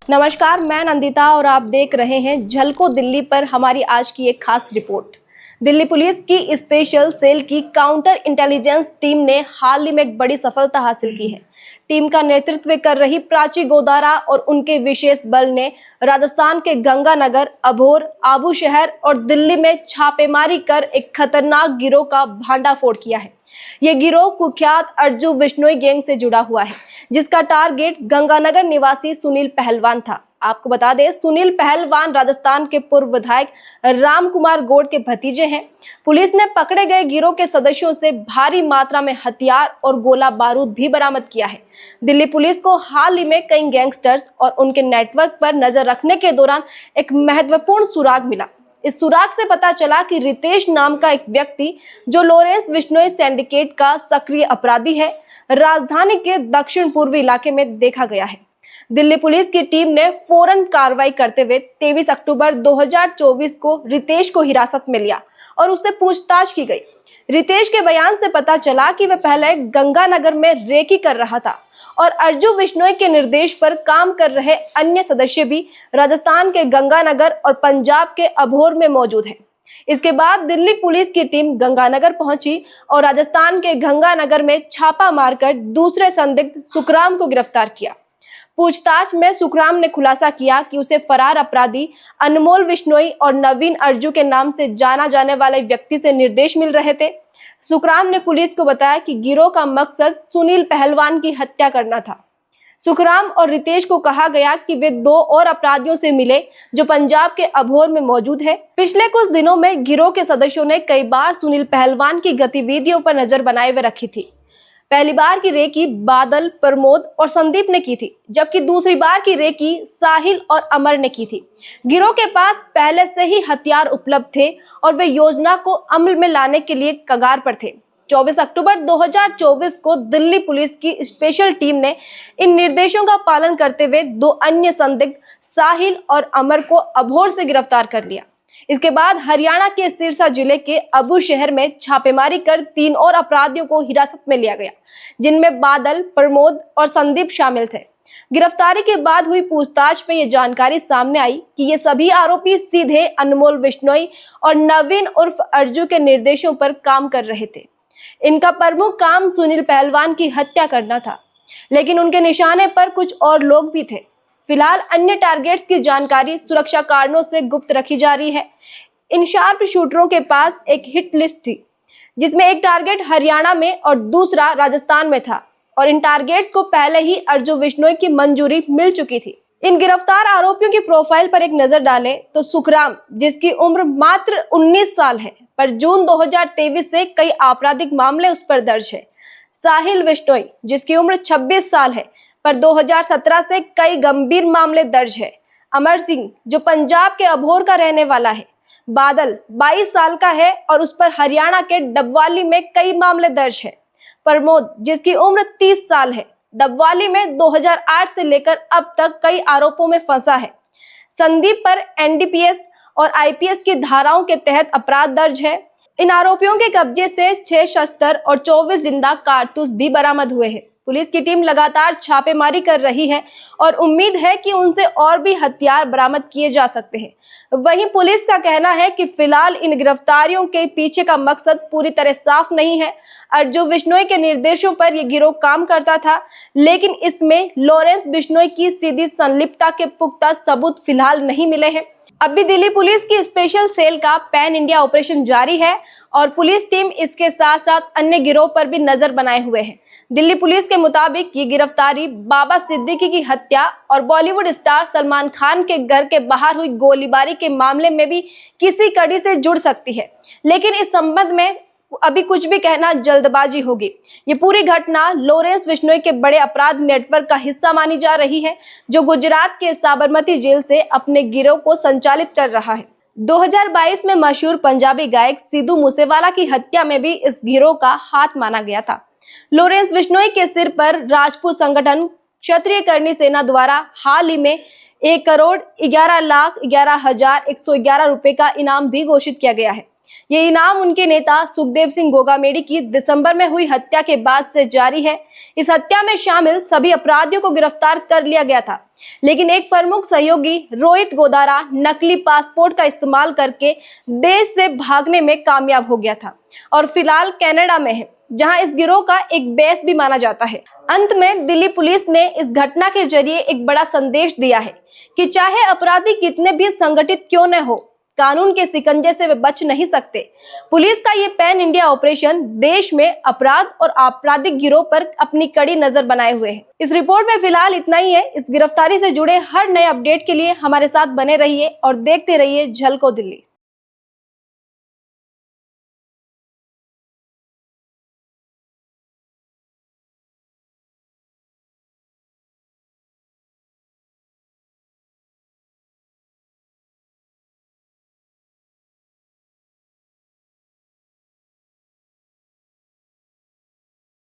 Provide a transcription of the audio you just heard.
नमस्कार, मैं नंदिता और आप देख रहे हैं झलको दिल्ली पर हमारी आज की एक खास रिपोर्ट। दिल्ली पुलिस की स्पेशल सेल की काउंटर इंटेलिजेंस टीम ने हाल ही में एक बड़ी सफलता हासिल की है। टीम का नेतृत्व कर रही प्राची गोदारा और उनके विशेष बल ने राजस्थान के गंगानगर, अबोहर, आबू शहर और दिल्ली में छापेमारी कर एक खतरनाक गिरोह का भांडाफोड़ किया है। ये गिरोह कुख्यात अर्जु बिश्नोई गैंग से जुड़ा हुआ है, जिसका टारगेट गंगानगर निवासी सुनील पहलवान था। आपको बता दें, सुनील पहलवान राजस्थान के पूर्व विधायक राम कुमार गौड़ के भतीजे हैं। पुलिस ने पकड़े गए गिरोह के सदस्यों से भारी मात्रा में हथियार और गोला बारूद भी बरामद किया है। दिल्ली पुलिस को हाल ही में कई गैंगस्टर्स और उनके नेटवर्क पर नजर रखने के दौरान एक महत्वपूर्ण सुराग मिला। इस सुराग से पता चला कि रितेश नाम का एक व्यक्ति, जो लॉरेंस बिश्नोई सिंडिकेट का सक्रिय अपराधी है, राजधानी के दक्षिण पूर्वी इलाके में देखा गया है। दिल्ली पुलिस की टीम ने फौरन कार्रवाई करते हुए 23 अक्टूबर 2024 को रितेश को हिरासत में लिया और उससे पूछताछ की गई। रितेश के बयान से पता चला कि वह पहले गंगानगर में रेकी कर रहा था और अर्जु बिश्नोई के निर्देश पर काम कर रहे अन्य सदस्य भी राजस्थान के गंगानगर और पंजाब के अबोहर में मौजूद हैं। इसके बाद दिल्ली पुलिस की टीम गंगानगर पहुंची और राजस्थान के गंगानगर में छापा मारकर दूसरे संदिग्ध सुखराम को गिरफ्तार किया। पूछताछ में सुखराम ने खुलासा किया कि उसे फरार अपराधी अनमोल बिश्नोई और नवीन अर्जु के नाम से जाना जाने वाले व्यक्ति से निर्देश मिल रहे थे। सुखराम ने पुलिस को बताया कि गिरोह का मकसद सुनील पहलवान की हत्या करना था। सुखराम और रितेश को कहा गया कि वे 2 और अपराधियों से मिले, जो पंजाब के अबोहर में मौजूद है। पिछले कुछ दिनों में गिरोह के सदस्यों ने कई बार सुनील पहलवान की गतिविधियों पर नजर बनाए हुए रखी थी। पहली बार की रेकी बादल, प्रमोद और संदीप ने की थी, जबकि दूसरी बार की रेकी साहिल और अमर ने की थी। गिरोह के पास पहले से ही हथियार उपलब्ध थे और वे योजना को अमल में लाने के लिए कगार पर थे। 24 अक्टूबर 2024 को दिल्ली पुलिस की स्पेशल टीम ने इन निर्देशों का पालन करते हुए 2 अन्य संदिग्ध साहिल और अमर को अबोहर से गिरफ्तार कर लिया। इसके बाद हरियाणा के सिरसा जिले के अबू शहर में छापेमारी कर 3 और अपराधियों को हिरासत में लिया गया, जिनमें बादल, प्रमोद और संदीप शामिल थे। गिरफ्तारी के बाद हुई पूछताछ में ये जानकारी सामने आई कि ये सभी आरोपी सीधे अनमोल बिश्नोई और नवीन उर्फ अर्जु के निर्देशों पर काम कर रहे थे। इनका प्रमुख काम सुनील पहलवान की हत्या करना था, लेकिन उनके निशाने पर कुछ और लोग भी थे। फिलहाल अन्य टारगेट्स की जानकारी सुरक्षा कारणों से गुप्त रखी जा रही है। इन शार्प शूटरों के पास एक हिट लिस्ट थी, जिसमें एक टारगेट हरियाणा में और दूसरा राजस्थान में था, और इन टारगेट्स को पहले ही अर्जु बिश्नोई की मंजूरी मिल चुकी थी। इन गिरफ्तार आरोपियों की प्रोफाइल पर एक नजर डालें तो सुखराम, जिसकी उम्र मात्र 19 साल है, पर जून 2023 से कई आपराधिक मामले उस पर दर्ज है। साहिल बिश्नोई, जिसकी उम्र 26 साल है, पर 2017 से कई गंभीर मामले दर्ज है। अमर सिंह, जो पंजाब के अबोहर का रहने वाला है। बादल 22 साल का है और उस पर हरियाणा के डबवाली में कई मामले दर्ज है। प्रमोद, जिसकी उम्र 30 साल है, डबवाली में 2008 से लेकर अब तक कई आरोपों में फंसा है। संदीप पर एनडीपीएस और आईपीएस की धाराओं के तहत अपराध दर्ज है। इन आरोपियों के कब्जे से 6 शस्त्र और 24 जिंदा कारतूस भी बरामद हुए हैं। पुलिस की टीम लगातार छापेमारी कर रही है और उम्मीद है कि उनसे और भी हथियार बरामद किए जा सकते हैं। वहीं पुलिस का कहना है कि फिलहाल इन गिरफ्तारियों के पीछे का मकसद पूरी तरह साफ नहीं है। अर्जु बिश्नोई के निर्देशों पर यह गिरोह काम करता था, लेकिन इसमें लॉरेंस बिश्नोई की सीधी संलिप्तता के पुख्ता सबूत फिलहाल नहीं मिले हैं। अभी दिल्ली पुलिस की स्पेशल सेल का पैन इंडिया ऑपरेशन जारी है और पुलिस टीम इसके साथ साथ अन्य गिरोह पर भी नजर बनाए हुए है। दिल्ली पुलिस के मुताबिक ये गिरफ्तारी बाबा सिद्दीकी की हत्या और बॉलीवुड स्टार सलमान खान के घर के बाहर हुई गोलीबारी के मामले में भी किसी कड़ी से जुड़ सकती है, लेकिन इस संबंध में अभी कुछ भी कहना जल्दबाजी होगी। ये पूरी घटना लॉरेंस बिश्नोई के बड़े अपराध नेटवर्क का हिस्सा मानी जा रही है, जो गुजरात के साबरमती जेल से अपने गिरोह को संचालित कर रहा है। 2022 में मशहूर पंजाबी गायक सिद्धू मूसेवाला की हत्या में भी इस गिरोह का हाथ माना गया था। लॉरेंस बिश्नोई के सिर पर राजपूत संगठन क्षत्रिय करणी सेना द्वारा हाल ही में 1,11,11,111 रुपए का इनाम भी घोषित किया गया है। ये इनाम उनके नेता सुखदेव सिंह गोगामेडी की दिसंबर में हुई हत्या के बाद से जारी है। इस हत्या में शामिल सभी अपराधियों को गिरफ्तार कर लिया गया था, लेकिन एक प्रमुख सहयोगी रोहित गोदारा नकली पासपोर्ट का इस्तेमाल करके देश से भागने में कामयाब हो गया था और फिलहाल कनाडा में है, जहां इस गिरोह का एक बेस भी माना जाता है। अंत में दिल्ली पुलिस ने इस घटना के जरिए एक बड़ा संदेश दिया है कि चाहे अपराधी कितने भी संगठित क्यों न हो, कानून के शिकंजे से वे बच नहीं सकते। पुलिस का ये पैन इंडिया ऑपरेशन देश में अपराध और आपराधिक गिरोह पर अपनी कड़ी नजर बनाए हुए है। इस रिपोर्ट में फिलहाल इतना ही है। इस गिरफ्तारी से जुड़े हर नए अपडेट के लिए हमारे साथ बने रहिए और देखते रहिए झलको दिल्ली।